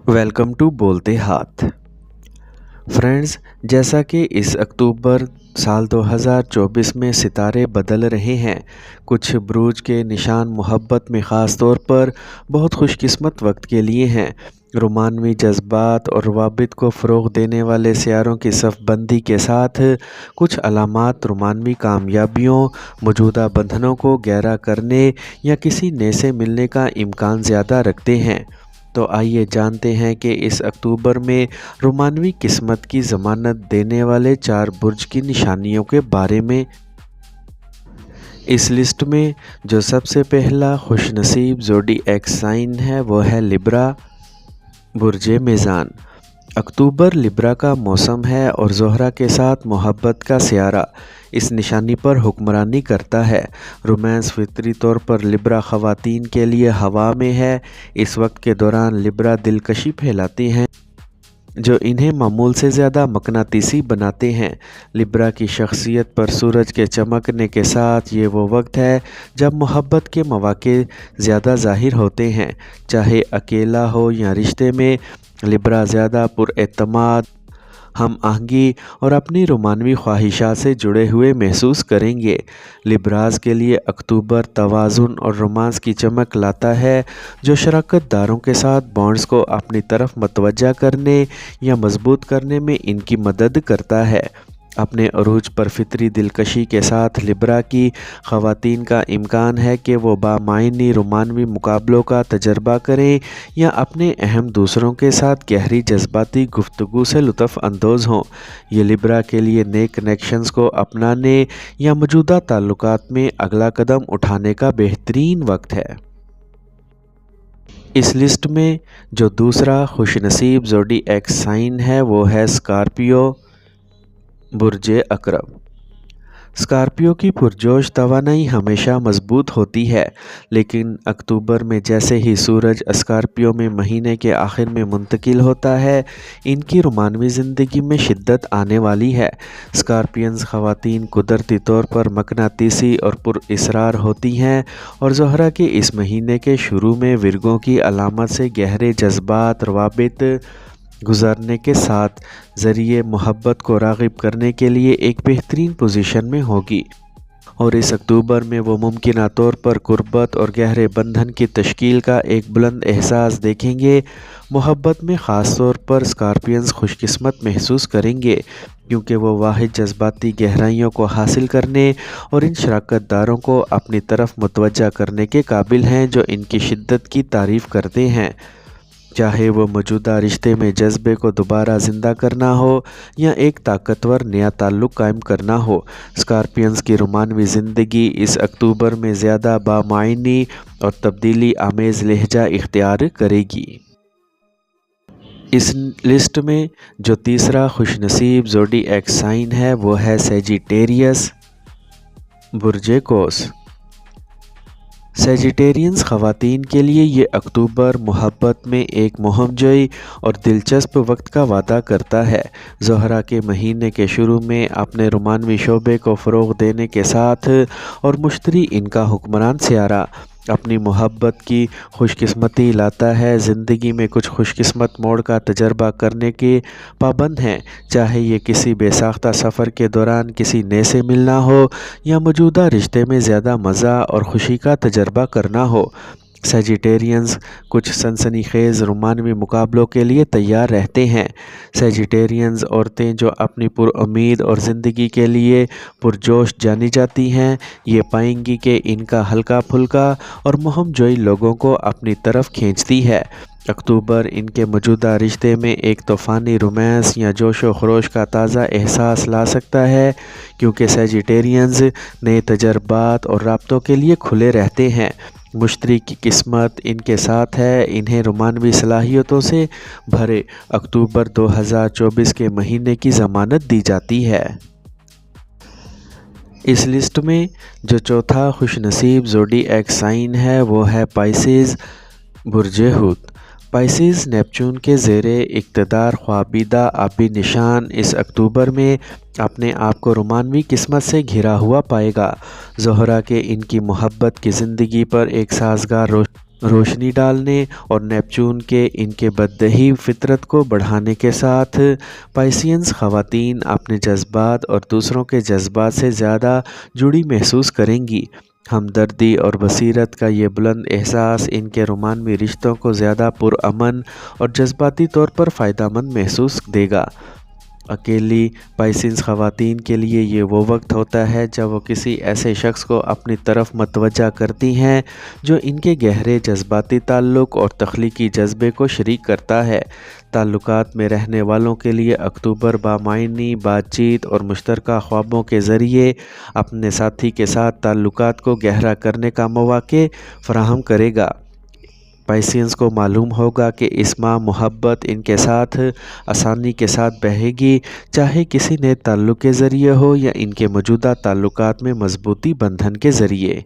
Welcome to बोलते हाथ। Friends, जैसा कि इस अक्टूबर साल 2024 में सितारे बदल रहे हैं, कुछ बुरूज के निशान मोहब्बत में ख़ास तौर पर बहुत खुशकिस्मत वक्त के लिए हैं। रोमानवी जज्बात और रवाबित को फ़रोग़ देने वाले सियारों की सफ़बंदी के साथ कुछ अलामात रोमानवी कामयाबियों, मौजूदा बंधनों को गहरा करने या किसी नए से मिलने का इम्कान ज़्यादा रखते हैं। तो आइए जानते हैं कि इस अक्टूबर में रोमानवी किस्मत की ज़मानत देने वाले 4 बुर्ज की निशानियों के बारे में। इस लिस्ट में जो सबसे पहला खुशनसीब ज़ोडिएक साइन है वो है लिब्रा, बुर्ज मेज़ान। अक्टूबर लिब्रा का मौसम है और ज़ोहरा के साथ मोहब्बत का सियारा इस निशानी पर हुक्मरानी करता है। रोमांस फितरी तौर पर लिब्रा ख़वातीन के लिए हवा में है। इस वक्त के दौरान लिब्रा दिलकशी फैलाती हैं जो इन्हें मामूल से ज़्यादा मकनातीसी बनाते हैं। लिब्रा की शख्सियत पर सूरज के चमकने के साथ ये वो वक्त है जब मोहब्बत के मौक़े ज़्यादा ज़ाहिर होते हैं। चाहे अकेला हो या रिश्ते में, लिब्रा ज़्यादा पुरएतमाद, हम आहंगी और अपनी रोमानवी ख्वाहिशात से जुड़े हुए महसूस करेंगे। लिब्राज के लिए अक्टूबर तवाज़ुन और रोमांस की चमक लाता है जो शराकत दारों के साथ बॉन्ड्स को अपनी तरफ मतवज्जा करने या मजबूत करने में इनकी मदद करता है। अपने अरूज पर फितरी दिलकशी के साथ लिब्रा की ख़वातीन का इम्कान है कि वो बामायनी रोमानवी मुकाबलों का तजर्बा करें या अपने अहम दूसरों के साथ गहरी जज्बाती गुफ्तगू से लुत्फ़ अंदोज़ हों। ये लिब्रा के लिए नए कनेक्शंस को अपनाने या मौजूदा ताल्लुकात में अगला कदम उठाने का बेहतरीन वक्त है। इस लिस्ट में जो दूसरा खुशनसीब ज़ोडिएक साइन है वो है स्कॉर्पियो, बुर्ज अकरब। स्कॉर्पियो की पुरजोश तवानाई हमेशा मजबूत होती है, लेकिन अक्टूबर में जैसे ही सूरज स्कॉर्पियो में महीने के आखिर में मुंतकिल होता है, इनकी रोमानवी ज़िंदगी में शिद्दत आने वाली है। स्कॉर्पियंस ख़वातीन कुदरती तौर पर मकनातीसी और पुरइसरार होती हैं और ज़ोहरा के इस महीने के शुरू में विर्गों की अलामत से गहरे जज्बात रवाबित गुजारने के साथ ज़रिए मोहब्बत को राग़िब करने के लिए एक बेहतरीन पोजीशन में होगी और इस अक्टूबर में वो मुमकिन तौर पर कुर्बत और गहरे बंधन की तश्कील का एक बुलंद एहसास देखेंगे। मोहब्बत में ख़ास तौर पर स्कॉर्पियंस खुशकिस्मत महसूस करेंगे क्योंकि वो वाहिद जज्बाती गहराइयों को हासिल करने और इन शराकत दारों को अपनी तरफ मुतवज्जा करने के काबिल हैं जो इनकी शिद्दत की तारीफ़ करते हैं। चाहे वो मौजूदा रिश्ते में जज्बे को दोबारा ज़िंदा करना हो या एक ताकतवर नया ताल्लुक़ कायम करना हो, स्कॉर्पियंस की रोमानवी ज़िंदगी इस अक्टूबर में ज़्यादा बामायनी और तब्दीली आमेज़ लहजा इख्तियार करेगी। इस लिस्ट में जो तीसरा खुशनसीब ज़ोडिएक साइन है वो है सेजिटेरियस, बुर्ज कौस। सेजिटेरियंस ख़वातीन के लिए ये अक्टूबर मोहब्बत में एक मुहमजोई और दिलचस्प वक्त का वादा करता है। ज़ोहरा के महीने के शुरू में अपने रोमानवी शोबे को फ़रोग़ देने के साथ और मुश्तरी इनका हुक्मरान सियारा अपनी मोहब्बत की खुशकिस्मती लाता है। ज़िंदगी में कुछ खुशकिस्मत मोड़ का तजर्बा करने के पाबंद हैं, चाहे ये किसी बेसाख्ता सफ़र के दौरान किसी नए से मिलना हो या मौजूदा रिश्ते में ज़्यादा मज़ा और खुशी का तजर्बा करना हो। सेजिटेरियंस कुछ सनसनीखेज़ रोमानवी मुकाबलों के लिए तैयार रहते हैं। सेजिटेरियंस औरतें जो अपनी पुरउम्मीद और ज़िंदगी के लिए पुरजोश जानी जाती हैं, ये पाएंगी कि इनका हल्का फुल्का और मुहमजोई लोगों को अपनी तरफ खींचती है। अक्टूबर इनके मौजूदा रिश्ते में एक तूफ़ानी रोमांस या जोश व खरोश का ताज़ा एहसास ला सकता है क्योंकि सेजिटेरियंस नए तजर्बात और राब्तों के लिए खुले रहते हैं। मुश्तरी की किस्मत इनके साथ है। इन्हें रोमानवी सलाहियतों से भरे अक्टूबर 2024 के महीने की ज़मानत दी जाती है। इस लिस्ट में जो चौथा खुशनसीब ज़ोडिएक साइन है वो है पाइसेस, बुर्ज हूत। पाइसेस नेपच्यून के ज़ेरे इक़्तिदार ख्वाबीदा आबी निशान इस अक्टूबर में अपने आप को रोमानवी किस्मत से घिरा हुआ पाएगा। ज़ोहरा के इनकी मोहब्बत की ज़िंदगी पर एक साजगार रोशनी डालने और नेपच्यून के इनके बददही फितरत को बढ़ाने के साथ पाइसियंस ख़वातीन अपने जज्बात और दूसरों के जज्बात से ज़्यादा जुड़ी महसूस करेंगी। हमदर्दी और बसीरत का ये बुलंद एहसास इनके रोमानवी रिश्तों को ज़्यादा पुरअमन और जज्बाती तौर पर फ़ायदेमंद महसूस देगा। अकेली पाइसियंस ख़वातीन के लिए ये वो वक्त होता है जब वो किसी ऐसे शख्स को अपनी तरफ मतवज्जा करती हैं जो इनके गहरे जज्बाती ताल्लुक़ और तख्लीकी जज्बे को शरीक करता है। ताल्लुकात में रहने वालों के लिए अक्टूबर बामायनी बातचीत और मुश्तरका ख्वाबों के ज़रिए अपने साथी के साथ ताल्लुकात को गहरा करने का मौक़ा फ़राहम करेगा। पाइसियंस को मालूम होगा कि इस माह मोहब्बत इनके साथ आसानी के साथ बहेगी, चाहे किसी नए ताल्लुक़ के ज़रिए हो या इनके मौजूदा ताल्लुकात में मजबूती बंधन के ज़रिए।